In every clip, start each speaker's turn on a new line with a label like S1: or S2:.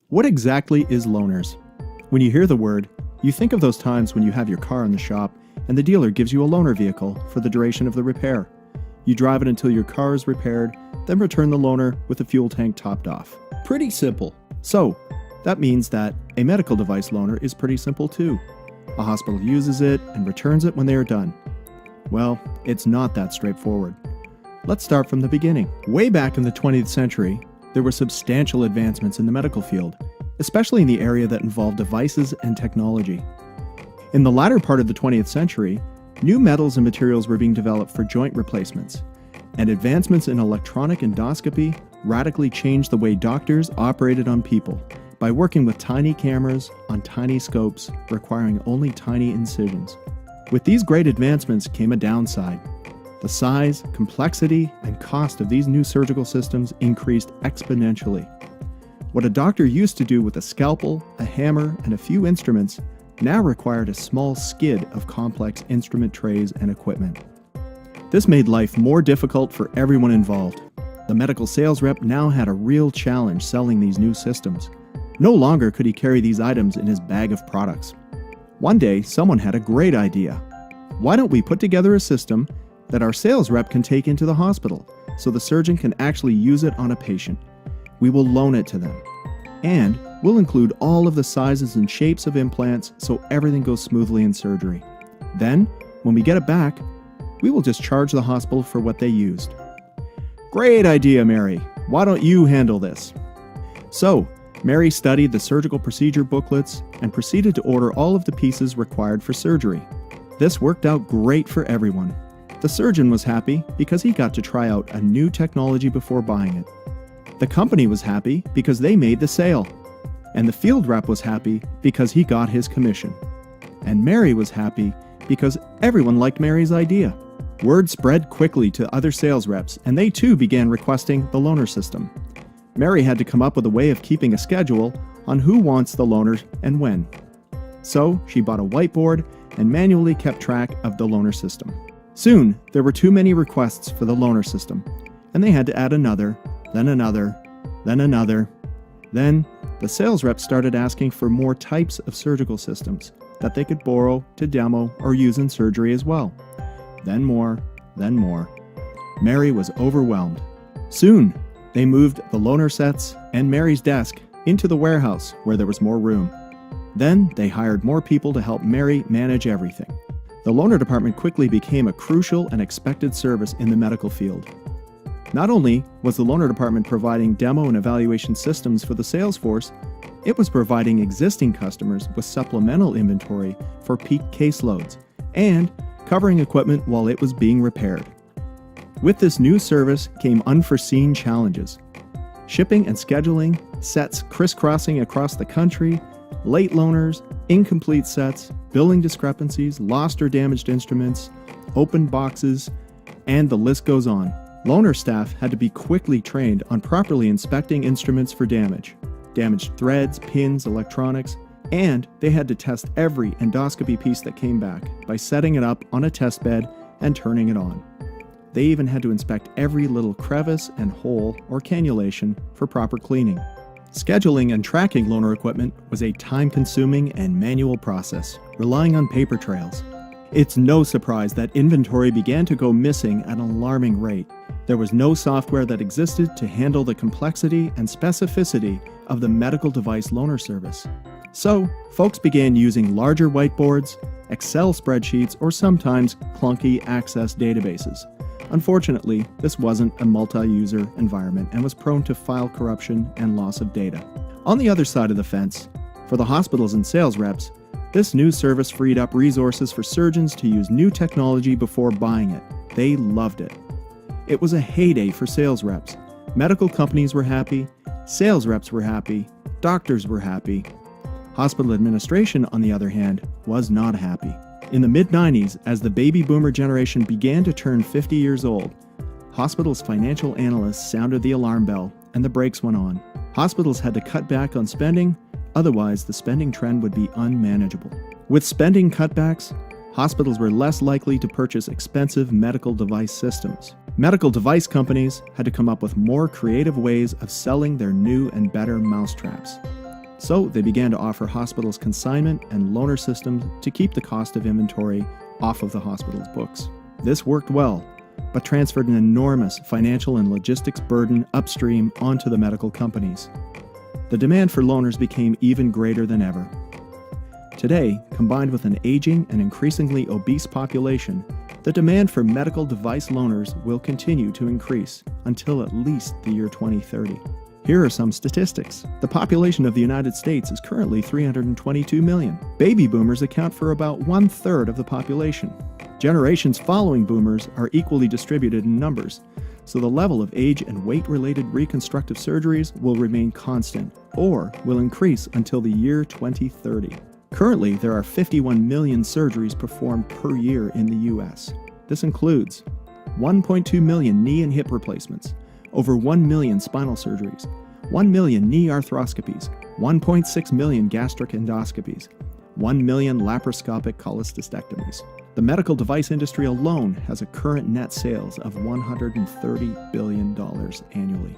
S1: What exactly is loaners? When you hear the word, you think of those times when you have your car in the shop and the dealer gives you a loaner vehicle for the duration of the repair. You drive it until your car is repaired, then return the loaner with the fuel tank topped off. Pretty simple. So, that means that a medical device loaner is pretty simple too. A hospital uses it and returns it when they are done. Well, it's not that straightforward. Let's start from the beginning. Way back in the 20th century, there were substantial advancements in the medical field, especially in the area that involved devices and technology. In the latter part of the 20th century, new metals and materials were being developed for joint replacements, and advancements in electronic endoscopy radically changed the way doctors operated on people by working with tiny cameras on tiny scopes requiring only tiny incisions. With these great advancements came a downside. The size, complexity, and cost of these new surgical systems increased exponentially. What a doctor used to do with a scalpel, a hammer, and a few instruments now required a small skid of complex instrument trays and equipment. This made life more difficult for everyone involved. The medical sales rep now had a real challenge selling these new systems. No longer could he carry these items in his bag of products. One day, someone had a great idea. Why don't we put together a system that our sales rep can take into the hospital so the surgeon can actually use it on a patient? We will loan it to them. And we'll include all of the sizes and shapes of implants so everything goes smoothly in surgery. Then, when we get it back, we will just charge the hospital for what they used. Great idea, Mary. Why don't you handle this? So, Mary studied the surgical procedure booklets and proceeded to order all of the pieces required for surgery. This worked out great for everyone. The surgeon was happy because he got to try out a new technology before buying it. The company was happy because they made the sale. And the field rep was happy because he got his commission. And Mary was happy because everyone liked Mary's idea. Word spread quickly to other sales reps, and they too began requesting the loaner system. Mary had to come up with a way of keeping a schedule on who wants the loaner and when. So she bought a whiteboard and manually kept track of the loaner system. Soon, there were too many requests for the loaner system, and they had to add another, then another, then another. Then, the sales rep started asking for more types of surgical systems that they could borrow to demo or use in surgery as well. Then more, then more. Mary was overwhelmed. Soon, they moved the loaner sets and Mary's desk into the warehouse where there was more room. Then, they hired more people to help Mary manage everything. The loaner department quickly became a crucial and expected service in the medical field. Not only was the loaner department providing demo and evaluation systems for the sales force, it was providing existing customers with supplemental inventory for peak caseloads and covering equipment while it was being repaired. With this new service came unforeseen challenges. Shipping and scheduling, sets crisscrossing across the country, late loaners, incomplete sets, billing discrepancies, lost or damaged instruments, open boxes, and the list goes on. Loaner staff had to be quickly trained on properly inspecting instruments for damaged threads, pins, electronics, and they had to test every endoscopy piece that came back by setting it up on a test bed and turning it on. They even had to inspect every little crevice and hole or cannulation for proper cleaning. Scheduling and tracking loaner equipment was a time-consuming and manual process, relying on paper trails. It's no surprise that inventory began to go missing at an alarming rate. There was no software that existed to handle the complexity and specificity of the medical device loaner service. So, folks began using larger whiteboards, Excel spreadsheets, or sometimes clunky Access databases. Unfortunately, this wasn't a multi-user environment and was prone to file corruption and loss of data. On the other side of the fence, for the hospitals and sales reps, this new service freed up resources for surgeons to use new technology before buying it. They loved it. It was a heyday for sales reps. Medical companies were happy, sales reps were happy, doctors were happy. Hospital administration, on the other hand, was not happy. In the mid-90s, as the baby boomer generation began to turn 50 years old, hospitals' financial analysts sounded the alarm bell and the brakes went on. Hospitals had to cut back on spending, otherwise the spending trend would be unmanageable. With spending cutbacks, hospitals were less likely to purchase expensive medical device systems. Medical device companies had to come up with more creative ways of selling their new and better mousetraps. So they began to offer hospitals consignment and loaner systems to keep the cost of inventory off of the hospital's books. This worked well, but transferred an enormous financial and logistics burden upstream onto the medical companies. The demand for loaners became even greater than ever. Today, combined with an aging and increasingly obese population, the demand for medical device loaners will continue to increase until at least the year 2030. Here are some statistics. The population of the United States is currently 322 million. Baby boomers account for about 1/3 of the population. Generations following boomers are equally distributed in numbers, so the level of age and weight-related reconstructive surgeries will remain constant or will increase until the year 2030. Currently, there are 51 million surgeries performed per year in the U.S. This includes 1.2 million knee and hip replacements, over 1 million spinal surgeries, 1 million knee arthroscopies, 1.6 million gastric endoscopies, 1 million laparoscopic cholecystectomies. The medical device industry alone has a current net sales of $130 billion annually.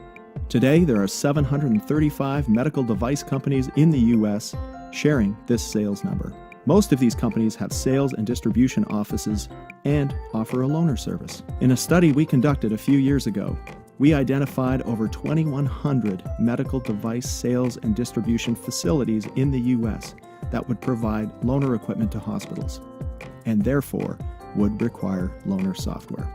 S1: Today, there are 735 medical device companies in the U.S. sharing this sales number. Most of these companies have sales and distribution offices and offer a loaner service. In a study we conducted a few years ago, we identified over 2,100 medical device sales and distribution facilities in the U.S. that would provide loaner equipment to hospitals, and therefore would require loaner software.